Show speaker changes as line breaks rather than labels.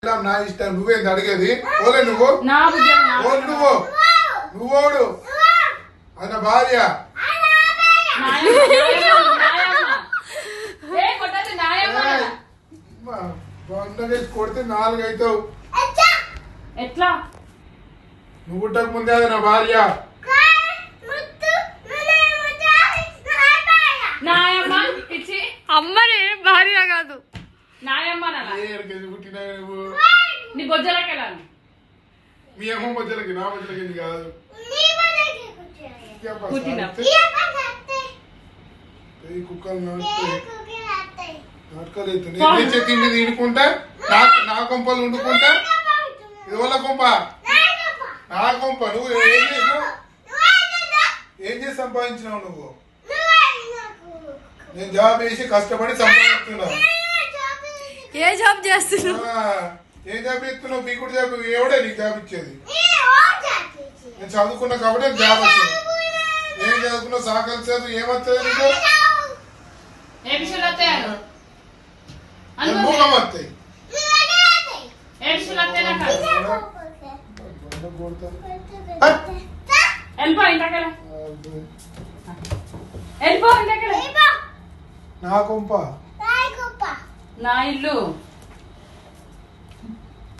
నా ఇష్టం నువ్వేంది అడిగేది ఓలే నువ్వు నువ్వోడు ఆయన భార్య బండగేసి కొడితే 4 అవుతావు
ఎట్లా
నువ్వు పుట్టక ముందే అది నా భార్య
అమ్మని భార్య కాదు
పుట్టిన నువ్వు
నీ బొజ్జలకి వెళ్ళాలి
మీ అమ్మ బొజ్జలకి నా బొజ్జలకి కాదు కుక్కలు నాటకాలు అవుతుంది తిండి తినుకుంటా నా కొంపలు వండుకుంటా ఇది వాళ్ళ కొంప నా కొంప నువ్వు ఏం చేసి సంపాదించినావు నువ్వు నేను జాబ్ చేసి కష్టపడి సంపాదిస్తున్నావు
ఏ జాబ్ చేస్తున్నావు
ఏం జాబ్ చేస్తున్నావు పీకుడు జాబ్ ఎవడే నీకు జాబ్ ఇచ్చేది నేను చదువుకున్నా కాబట్టి జాబ్ వచ్చింది ఏం చదువుకున్నావు సాకలు చదువు ఏమవుతుంది నీకు మూగం వస్తాయి నా కొంప
నా ఇల్లు